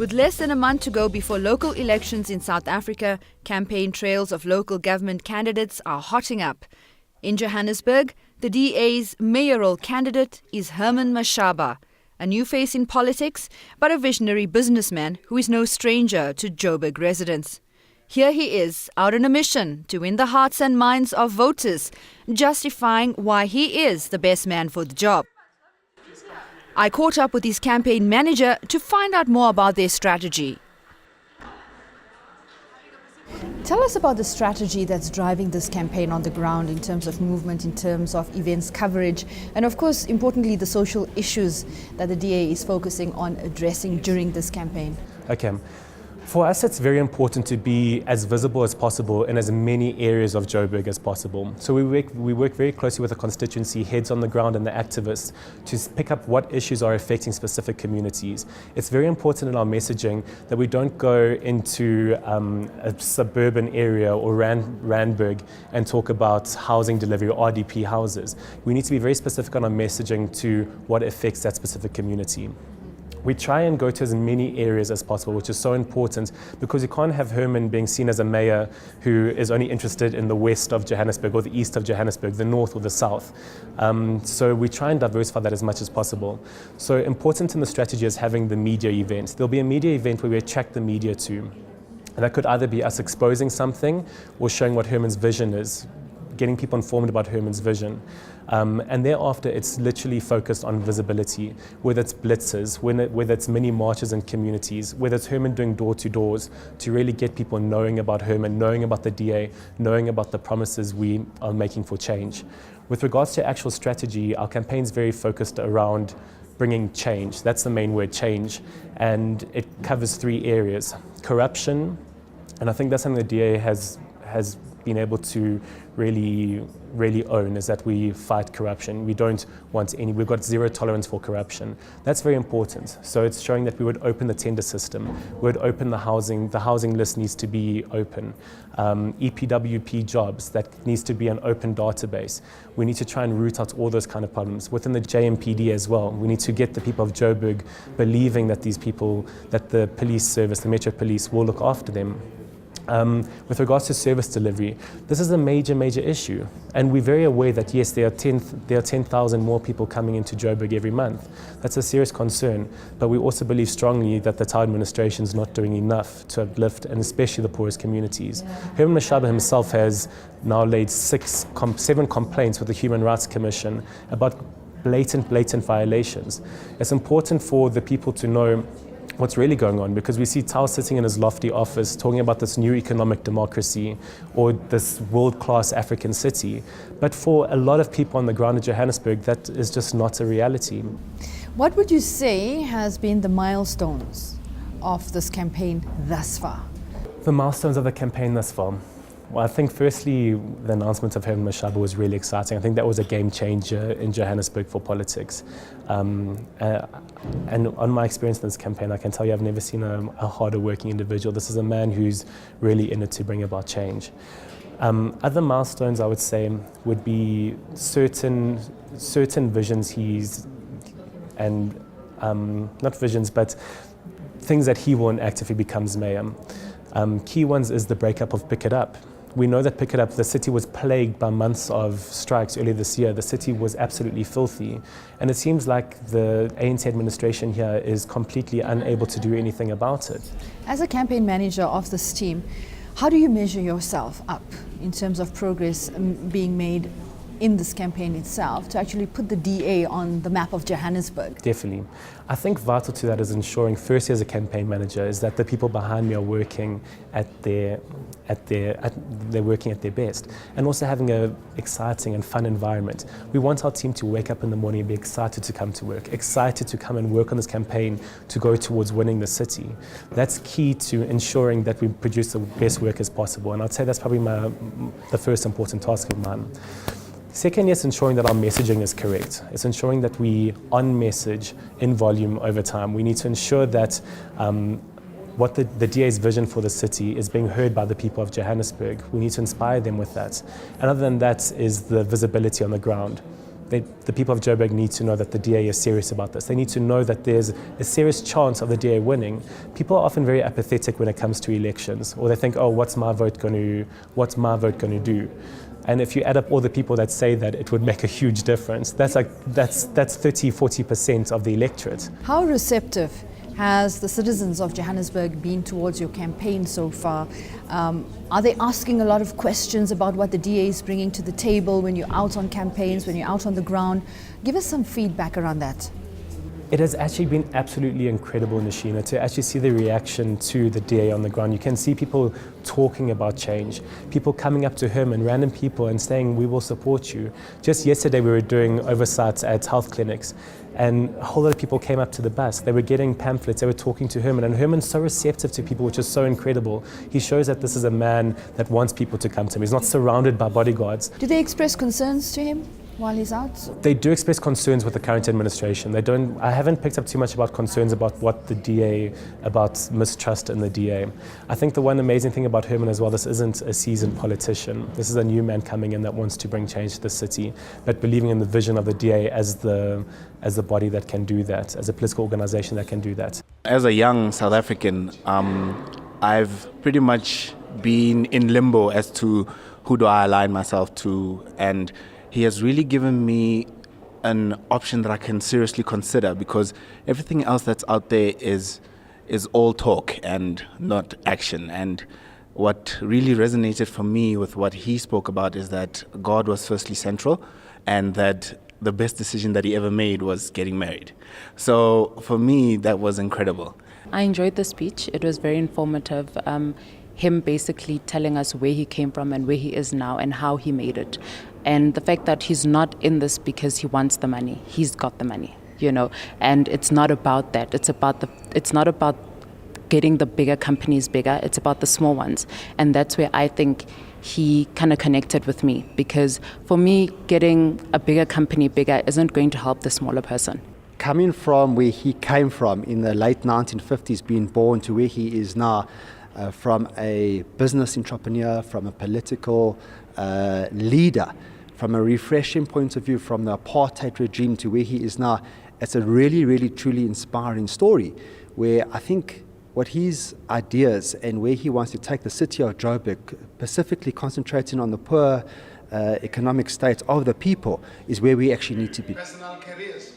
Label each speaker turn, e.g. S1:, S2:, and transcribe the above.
S1: With less than a month to go before local elections in South Africa, campaign trails of local government candidates are hotting up. In Johannesburg, the DA's mayoral candidate is Herman Mashaba, a new face in politics, but a visionary businessman who is no stranger to Joburg residents. Here he is, out on a mission to win the hearts and minds of voters, justifying why he is the best man for the job. I caught up with his campaign manager to find out more about their strategy. Tell us about the strategy that's driving this campaign on the ground in terms of movement, in terms of events coverage, and of course, importantly, the social issues that the DA is focusing on addressing during this campaign.
S2: Okay. For us, it's very important to be as visible as possible in as many areas of Joburg as possible. So we work very closely with the constituency heads on the ground and the activists to pick up what issues are affecting specific communities. It's very important in our messaging that we don't go into a suburban area or Randburg and talk about housing delivery or RDP houses. We need to be very specific on our messaging to what affects that specific community. We try and go to as many areas as possible, which is so important because you can't have Herman being seen as a mayor who is only interested in the west of Johannesburg or the east of Johannesburg, the north or the south. So we try and diversify that as much as possible. So important in the strategy is having the media event. There'll be a media event where we attract the media to. And that could either be us exposing something or showing what Herman's vision is, getting people informed about Herman's vision. And thereafter, it's literally focused on visibility, whether it's blitzes, whether it's mini marches in communities, whether it's Herman doing door-to-doors to really get people knowing about Herman, knowing about the DA, knowing about the promises we are making for change. With regards to actual strategy, our campaign is very focused around bringing change. That's the main word, change. And it covers three areas: corruption, and I think that's something the DA has been able to really own, is that we fight corruption. We don't want any, we've got zero tolerance for corruption. That's very important. So it's showing that we would open the tender system, we would open the housing list needs to be open. EPWP jobs, that needs to be an open database. We need to try and root out all those kind of problems. Within the JMPD as well, we need to get the people of Joburg believing that these people, that the police service, the Metro Police will look after them. With regards to service delivery, this is a major issue, and we're very aware that yes, there are 10,000 more people coming into Joburg every month. That's a serious concern, but we also believe strongly that the town administration is not doing enough to uplift, and especially the poorest communities. Herman Mashaba himself has now laid 7 complaints with the Human Rights Commission about blatant violations. It's important for the people to know what's really going on, because we see Tao sitting in his lofty office talking about this new economic democracy or this world-class African city. But for a lot of people on the ground in Johannesburg, that is just not a reality.
S1: What would you say has been the milestones of this campaign thus far?
S2: The milestones of the campaign thus far? Well, I think firstly, the announcement of Herman Mashaba was really exciting. I think that was a game changer in Johannesburg for politics. And on my experience in this campaign, I can tell you I've never seen a harder working individual. This is a man who's really in it to bring about change. Other milestones I would say would be certain visions not visions, but things that he will enact if he becomes mayor. Key ones is the breakup of Pick It Up. We know that Pick It Up, the city was plagued by months of strikes earlier this year. The city was absolutely filthy. And it seems like the ANC administration here is completely unable to do anything about it.
S1: As a campaign manager of this team, how do you measure yourself up in terms of progress being made in this campaign itself to actually put the DA on the map of Johannesburg?
S2: Definitely. I think vital to that is ensuring, firstly as a campaign manager, is that the people behind me are working they're working at their best, and also having an exciting and fun environment. We want our team to wake up in the morning and be excited to come to work, excited to come and work on this campaign to go towards winning the city. That's key to ensuring that we produce the best work as possible, and I'd say that's probably the first important task of mine. Second, yes, ensuring that our messaging is correct. It's ensuring that we on-message in volume over time. We need to ensure that what the DA's vision for the city is being heard by the people of Johannesburg. We need to inspire them with that. And other than that is the visibility on the ground. the people of Joburg need to know that the DA is serious about this. They need to know that there's a serious chance of the DA winning. People are often very apathetic when it comes to elections, or they think, oh, what's my vote going to do? And if you add up all the people that say that it would make a huge difference, that's 30-40% of the electorate.
S1: How receptive has the citizens of Johannesburg been towards your campaign so far? Are they asking a lot of questions about what the DA is bringing to the table when you're out on campaigns, when you're out on the ground? Give us some feedback around that.
S2: It has actually been absolutely incredible, Nashina, to actually see the reaction to the DA on the ground. You can see people talking about change, people coming up to him and random people and saying, we will support you. Just yesterday we were doing oversight at health clinics, and a whole lot of people came up to the bus. They were getting pamphlets, they were talking to Herman, and Herman's so receptive to people, which is so incredible. He shows that this is a man that wants people to come to him. He's not surrounded by bodyguards.
S1: Do they express concerns to him while he's out?
S2: They do express concerns with the current administration. I haven't picked up too much about concerns about what the DA, about mistrust in the DA. I think the one amazing thing about Herman as well, this isn't a seasoned politician. This is a new man coming in that wants to bring change to the city, but believing in the vision of the DA as the body that can do that, as a political organization that can do that.
S3: As a young South African, I've pretty much been in limbo as to who do I align myself to, and he has really given me an option that I can seriously consider, because everything else that's out there is all talk and not action. And what really resonated for me with what he spoke about is that God was firstly central, and that the best decision that he ever made was getting married. So for me, that was incredible.
S4: I enjoyed the speech. It was very informative. Him basically telling us where he came from and where he is now and how he made it. And the fact that he's not in this because he wants the money. He's got the money, and it's not about that. It's not about getting the bigger companies bigger. It's about the small ones. And that's where I think he kind of connected with me, because for me, getting a bigger company bigger isn't going to help the smaller person.
S5: Coming from where he came from in the late 1950s, being born to where he is now, from a business entrepreneur, from a political leader, from a refreshing point of view, from the apartheid regime to where he is now, it's a really, really, truly inspiring story, where I think what his ideas and where he wants to take the city of Joburg, specifically concentrating on the poor economic state of the people, is where we actually need to be.
S6: Personal careers.